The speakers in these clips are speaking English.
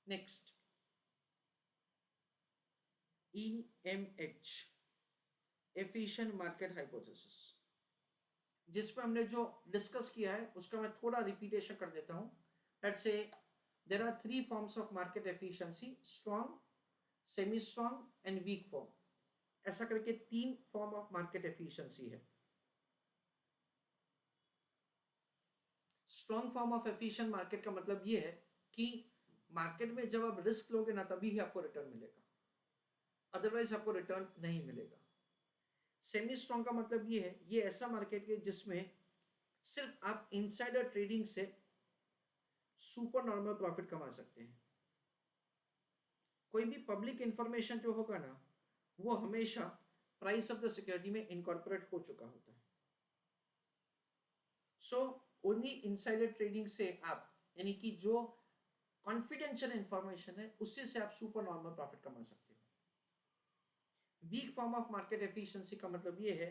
Next, EMH, efficient market hypothesis, जिसमें हमने जो डिस्कस किया है उसका मैं थोड़ा रिपीटेशन कर देता हूं. Let's say there are three forms of market efficiency: strong, semi strong and weak form. ऐसा करके तीन फॉर्म ऑफ मार्केट एफिशिएंसी है. Strong form of efficient market का मतलब ये है कि मार्केट में जब आप रिस्क लोगे ना तभी ही आपको रिटर्न मिलेगा, अदरवाइज आपको रिटर्न नहीं मिलेगा. सेमी स्ट्रॉन्ग का मतलब ये है, ये ऐसा मार्केट है जिसमें सिर्फ आप इनसाइडर ट्रेडिंग से सुपर नॉर्मल प्रॉफिट कमा सकते हैं. कोई भी पब्लिक इंफॉर्मेशन जो होगा ना वो हमेशा प्राइस ऑफ द सिक्योरिटी में इनकॉर्पोरेट हो चुका होता है. सो ओनली इनसाइडर ट्रेडिंग से आप, यानी कि जो कॉन्फिडेंशियल इंफॉर्मेशन है उससे से आप सुपर नॉर्मल प्रॉफिट कमा सकते हो. Week form of market efficiency का मतलब ये है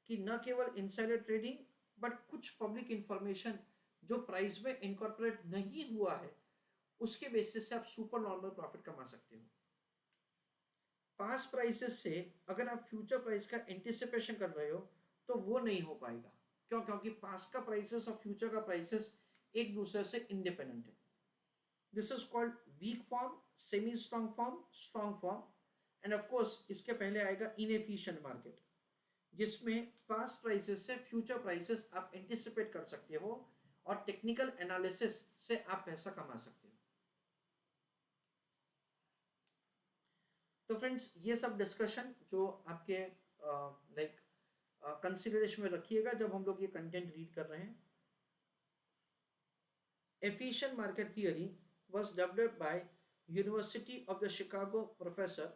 कि न केवल इनसाइडर ट्रेडिंग बट कुछ पब्लिक इंफॉर्मेशन जो प्राइस में इनकॉर्पोरेट नहीं हुआ है उसके बेसिस से आप सुपर नॉर्मल प्रॉफिट कमा सकते हो. पास प्राइसेस से अगर आप फ्यूचर प्राइस का एंटिसिपेशन कर रहे हो तो वो नहीं हो पाएगा. क्यों? क्योंकि पास का प्राइसेस और फ्यूचर का प्राइसेस एक दूसरे से इंडिपेंडेंट है. This is called weak form, semi strong form end of course इसके पहले आएगा इनएफिशिएंट मार्केट, जिसमें पास्ट प्राइसेस से फ्यूचर प्राइसेस आप एंटिसिपेट कर सकते हो और टेक्निकल एनालिसिस से आप पैसा कमा सकते हो. तो फ्रेंड्स ये सब डिस्कशन जो आपके लाइक कंसिडरेशन में रखिएगा जब हम लोग ये कंटेंट रीड कर रहे हैं. Efficient market theory was developed by University of the Chicago professor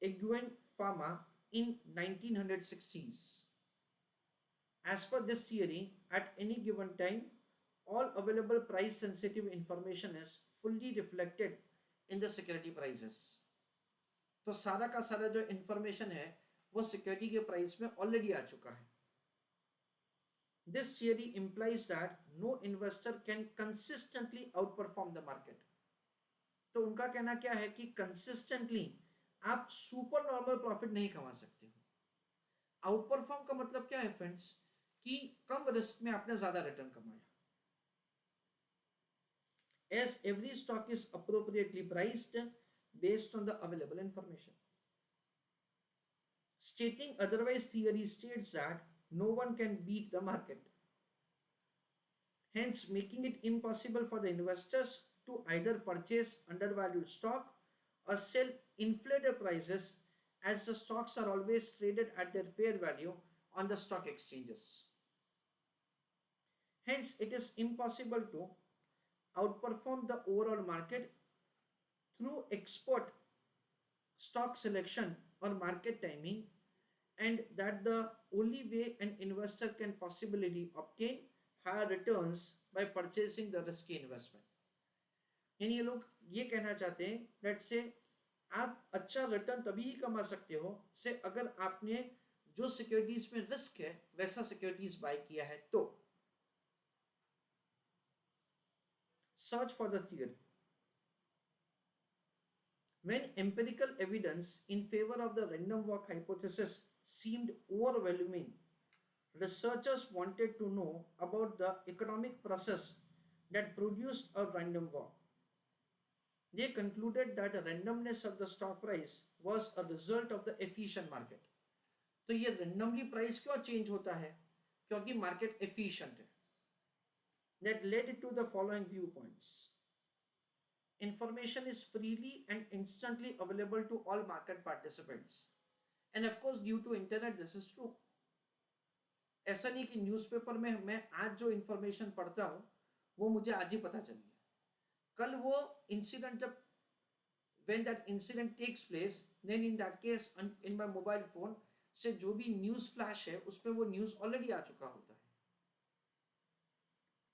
Egwene Fama in 1960s. As per this theory, at any given time, all available price sensitive information is fully reflected in the security prices. तो सारा का सारा जो information है वो security के price में already आ चुका है. This theory implies that no investor can consistently outperform the market. तो उनका कहना क्या है कि कंसिस्टेंटली आप सुपर नॉर्मल प्रॉफिट नहीं कमा सकते हो. आउट परफॉर्म का मतलब क्या है फ्रेंड्स, कि कम रिस्क में आपने ज्यादा रिटर्न कमाया. As every stock is appropriately priced based on the available information. Stating otherwise theory states that no one can beat the market, hence making it impossible for the investors to either purchase undervalued stock or sell inflated prices, as the stocks are always traded at their fair value on the stock exchanges. Hence, it is impossible to outperform the overall market through expert stock selection or market timing, and that the only way an investor can possibly obtain higher returns by purchasing the risky investment. यानी ये लोग ये कहना चाहते हैं let's say आप अच्छा return तभी ही कमा सकते हो से अगर आपने जो सिक्योरिटीज में रिस्क है वैसा सिक्योरिटीज बाय किया है तो. Search for the theory. When empirical evidence in favor of the random walk hypothesis seemed overwhelming, researchers wanted to know about the economic process that produced a random walk. They concluded that the randomness of the stock price was a result of the efficient market. तो ये randomly price क्यों change होता है? क्योंकि market efficient है. That led to the following viewpoints. Information is freely and instantly available to all market participants, and of course due to internet this is true. ऐसा नहीं कि न्यूज़पेपर में मैं आज जो इंफॉर्मेशन पढ़ता हूं वो मुझे आज ही पता चली है. कल वो इंसिडेंट जब when that incident takes place, then in that case in my mobile phone से जो भी न्यूज़ फ्लैश है उसमें वो न्यूज़ ऑलरेडी आ चुका होता है.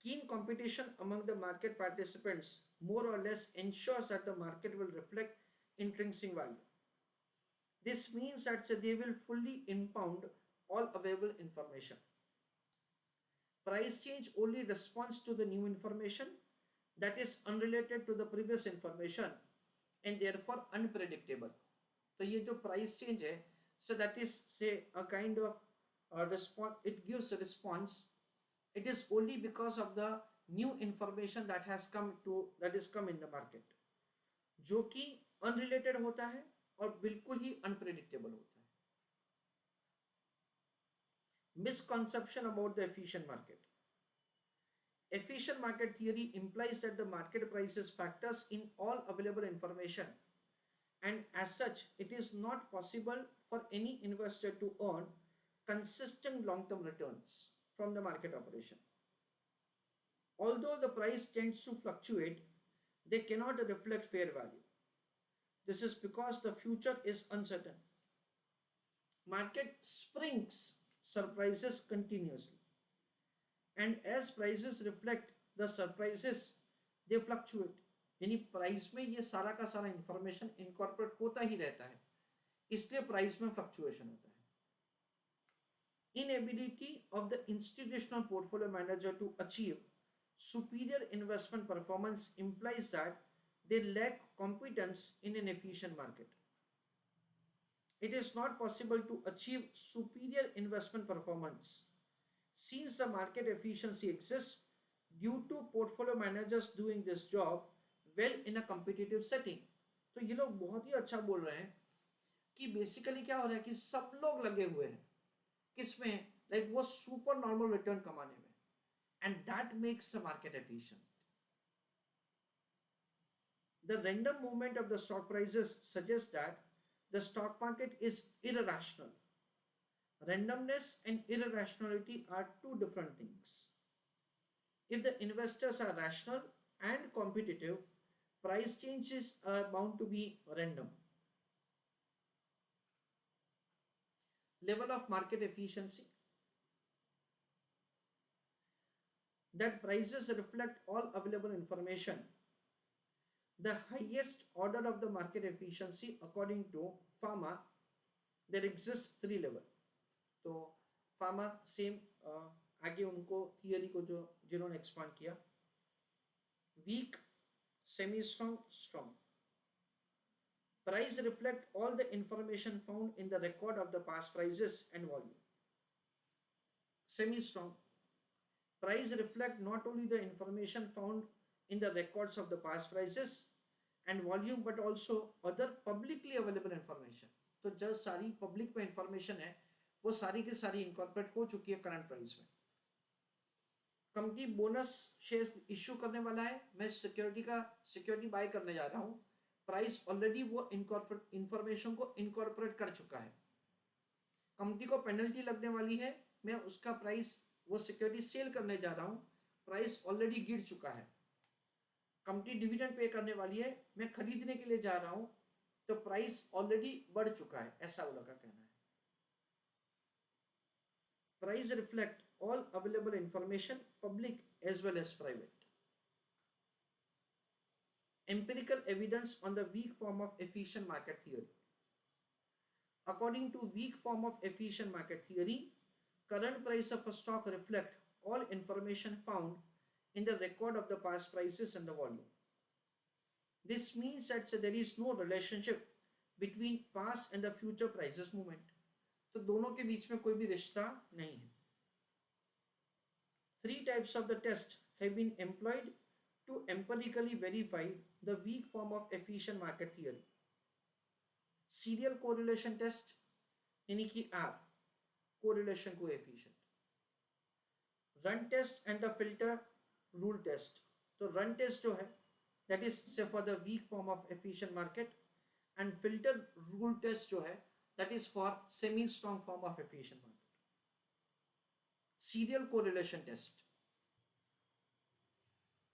Keen competition among the market participants more or less ensures that the market will reflect intrinsic value. This means that they will fully impound all available information. Price change only responds to the new information that is unrelated to the previous information and therefore unpredictable. तो ये जो price change है, so that is say a kind of response, it gives a response. It is only because of the new information that has come in the market, जो कि unrelated होता है और बिल्कुल ही unpredictable होता है. Misconception about the efficient market. Efficient market theory implies that the market prices factors in all available information, and as such, it is not possible for any investor to earn consistent long-term returns from the market operation. Although the price tends to fluctuate, they cannot reflect fair value. This is because the future is uncertain. Market springs surprises continuously, and as prices reflect the surprises, they fluctuate. यानी price में ये सारा का सारा information incorporate होता ही रहता है, इसलिए प्राइस में फ्लक्चुएशन होता है. Inability of the institutional portfolio manager to achieve superior investment performance implies that they lack competence in an efficient market. It is not possible to achieve superior investment performance since the market efficiency exists due to portfolio managers doing this job well in a competitive setting. तो ये लोग बहुत ही अच्छा बोल रहे हैं कि basically क्या हो रहा है कि सब लोग लगे हुए हैं किसमें, लाइक वो सुपर नॉर्मल रिटर्न कमाने में, and that makes the market efficient. The random movement of the stock prices suggests that the stock market is irrational. Randomness and irrationality are two different things. If the investors are rational and competitive, price changes are bound to be random. Level of market efficiency. That prices reflect all available information. The highest order of the market efficiency according to pharma, there exists 3 level. तो Fama same आगे उनको theory को जो जिन्होंने expand किया, weak, semi strong, strong. Price reflect all the information found in the record of the past prices and volume. Semi strong, price reflect not only the information found in the records of the past prices and volume but also other publicly available information. तो जो सारी public में information है वो सारी की सारी incorporate हो चुकी है करंट प्राइस में. कंपनी बोनस शेयर्स इश्यू करने वाला है, मैं सिक्योरिटी बाय करने जा रहा हूँ, प्राइस ऑलरेडी वो इंफॉर्मेशन को इनकॉर्पोरेट कर चुका है. कंपनी को पेनल्टी लगने वाली है, मैं उसका प्राइस वो सिक्योरिटी सेल करने जा रहा हूँ, प्राइस ऑलरेडी गिर चुका है. कंपनी डिविडेंड पे करने वाली है, मैं खरीदने के लिए जा रहा हूं तो प्राइस ऑलरेडी बढ़ चुका है, ऐसा वो लोग का कहना है. Price reflect all available information, public as well as private. Empirical evidence on the weak form of efficient market theory. According to weak form of efficient market theory, current price of a stock reflect all information found in the record of the past prices and the volume. This means that there is no relationship between past and the future prices movement. तो दोनों के बीच में कोई भी रिश्ता नहीं है. 3 types of the test have been employed to empirically verify the weak form of efficient market theory. Serial correlation test यानी कि R, correlation coefficient. Run test and the filter rule test. तो रन टेस्ट जो है that is से for the weak form of efficient market, and filter rule test जो है that is for semi strong form of efficient market. Serial correlation test,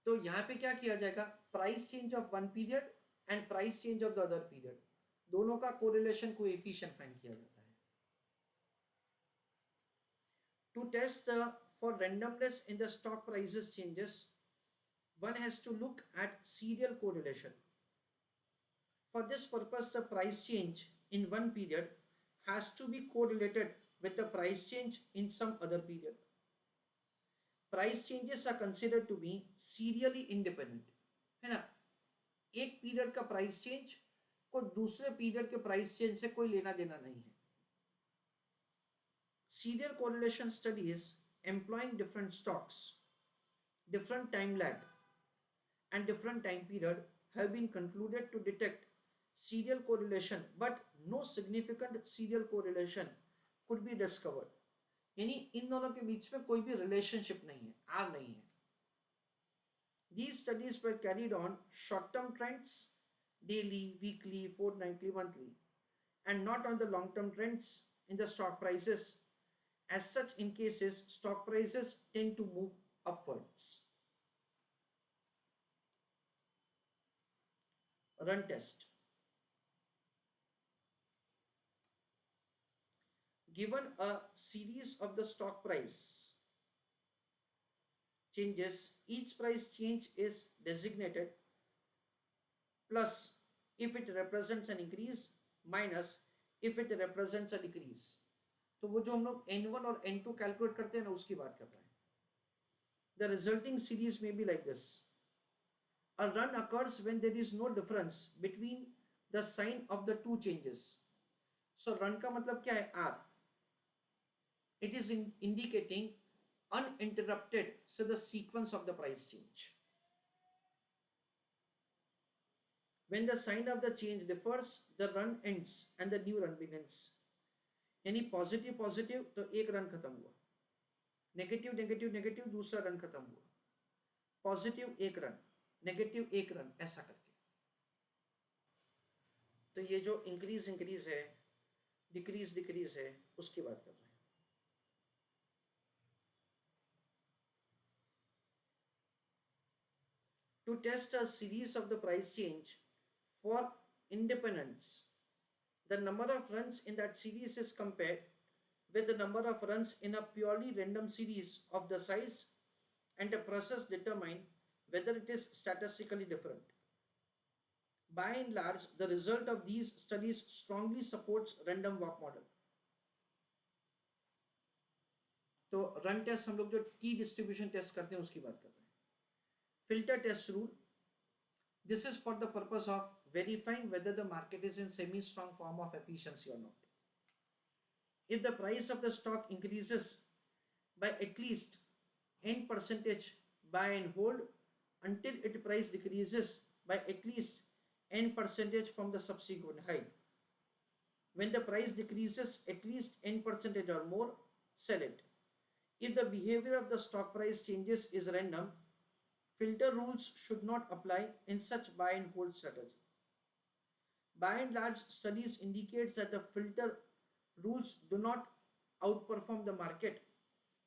तो यहां पे क्या किया जाएगा, price change of one period and price change of the other period, दोनों का कोरिलेशन कोएफिशिएंट फाइंड किया जाता है. To test the for randomness in the stock prices changes, one has to look at serial correlation. For this purpose, the price change in one period has to be correlated with the price change in some other period. Price changes are considered to be serially independent, है ना। एक period का price change को दूसरे period के price change से कोई लेना देना नहीं है। Serial correlation studies employing different stocks, different time lag, and different time period have been concluded to detect serial correlation, but no significant serial correlation could be discovered. यानी इन दोनों के बीच में कोई भी रिलेशनशिप नहीं है, आर नहीं है। These studies were carried on short-term trends, daily, weekly, fortnightly, monthly, and not on the long-term trends in the stock prices. As such, in cases, stock prices tend to move upwards. Run test. Given a series of the stock price changes, each price change is designated plus if it represents an increase minus if it represents a decrease. तो वो जो हम लोग n1 और n2 calculate करते हैं ना, उसकी बात कर रहे हैं। The resulting series may be like this. A run occurs when there is no difference between the sign of the two changes. So run का मतलब क्या है? R. It is indicating uninterrupted, so the sequence of the price change. When the sign of the change differs, the run ends and the new run begins. यानी positive positive तो एक run खत्म हुआ, negative negative negative दूसरा run खत्म हुआ, positive एक run, negative एक रन, ऐसा करके। तो ये जो इंक्रीज इंक्रीज है, डिक्रीज डिक्रीज है, उसकी बात कर रहे हैं। To test a series of the price change for independence, the number of runs in that series is compared with the number of runs in a purely random series of the size, and the process determine whether it is statistically different. By and large, the result of these studies strongly supports random walk model. तो run test हम लोग जो T distribution test करते हैं उसकी बात कर रहे हैं। Filter test rule. This is for the purpose of verifying whether the market is in semi-strong form of efficiency or not. If the price of the stock increases by at least n percentage buy and hold until its price decreases by at least n percentage from the subsequent high. When the price decreases at least n percentage or more, sell it. If the behavior of the stock price changes is random, filter rules should not apply in such buy and hold strategy. By and large, studies indicate that the filter rules do not outperform the market,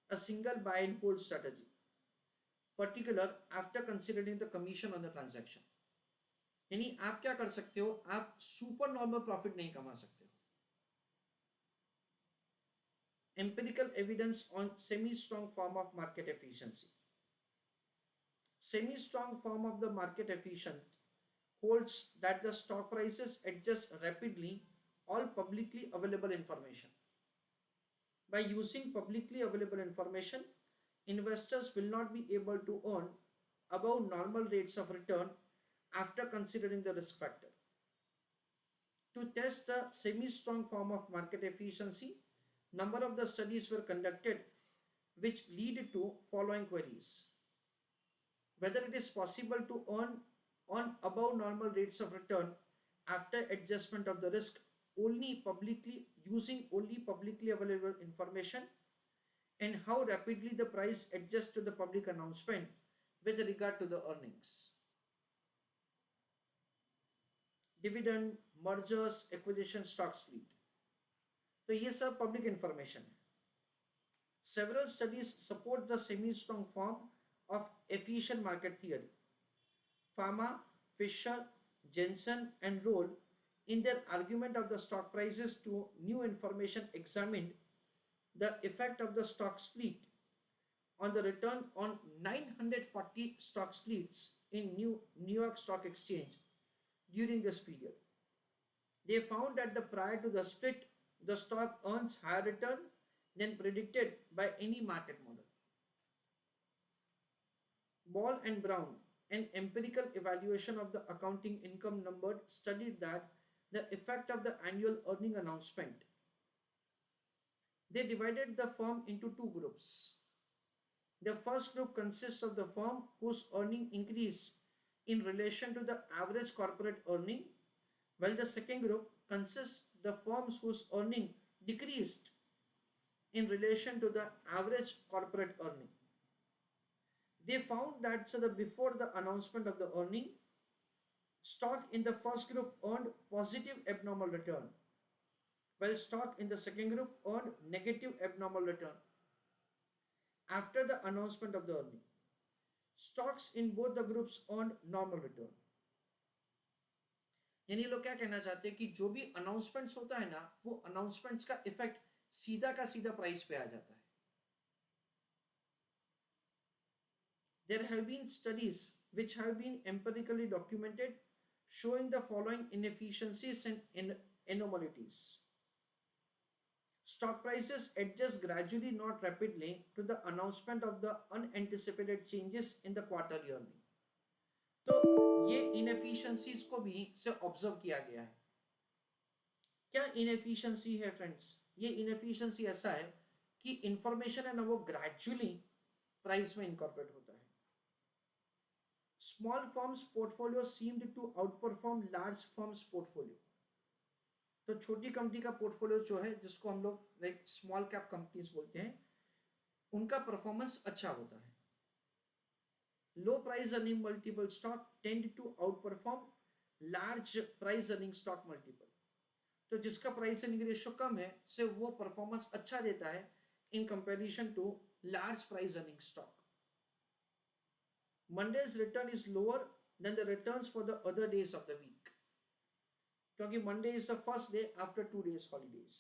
a single buy and hold strategy, particular after considering the commission on the transaction. यानी आप क्या कर सकते हो, आप super normal profit नहीं कमा सकते हो। Empirical evidence on semi-strong form of market efficiency. Semi-strong form of the market efficient holds that the stock prices adjust rapidly all publicly available information. By using publicly available information, investors will not be able to earn above normal rates of return after considering the risk factor. To test the semi-strong form of market efficiency, number of the studies were conducted which lead to following queries. Whether it is possible to earn on above normal rates of return after adjustment of the risk using only publicly available information, and how rapidly the price adjusts to the public announcement with regard to the earnings. Dividend, mergers, acquisition, stock split. तो ये सब public information है. Several studies support the semi-strong form of efficient market theory. Pharma, Fisher, Jensen, and Roll, in their argument of the stock prices to new information, examined the effect of the stock split on the return on 940 stock splits in New York Stock Exchange during this period. They found that prior to the split, the stock earns higher return than predicted by any market model. Ball and Brown, an empirical evaluation of the accounting income numbered, studied that the effect of the annual earning announcement. They divided the firm into two groups. The first group consists of the firm whose earning increased in relation to the average corporate earning, while the second group consists the firms whose earning decreased in relation to the average corporate earning. They found that before the announcement of the earning, stock in the first group earned positive abnormal return, while stock in the second group earned negative abnormal return after the announcement of the earning. Stocks in both the groups earned normal return. यानी लोग क्या कहना चाहते हैं कि जो भी announcements होता है ना, वो अनाउंसमेंट्स का इफेक्ट सीधा का सीधा प्राइस पे आ जाता है. There have been studies which have been empirically documented showing the following inefficiencies and anomalies. Stock prices adjust gradually, not rapidly, to the announcement of the unanticipated changes in the quarterly earning. तो ये inefficiencies को भी से observe किया गया है. क्या inefficiency है फ्रेंड्स? ये इनएफिशिएंसी ऐसा है कि इंफॉर्मेशन है ना, वो ग्रेजुअली प्राइस में इनकॉर्पोरेट होता है. Small firms portfolio seemed to outperform large firms portfolio. तो छोटी कंपनी का पोर्टफोलियो जो है, जिसको हम लोग लाइक स्मॉल कैप कंपनीज बोलते हैं, उनका परफॉर्मेंस अच्छा होता है. Low price earning multiple stock tend to outperform large price earning stock multiple. तो जिसका प्राइस अर्निंग रेशियो कम है से वो परफॉर्मेंस अच्छा देता है in comparison to large price earning stock. Monday's return is lower than the returns for the other days of the week, क्योंकि Monday is the first day after 2 days holidays.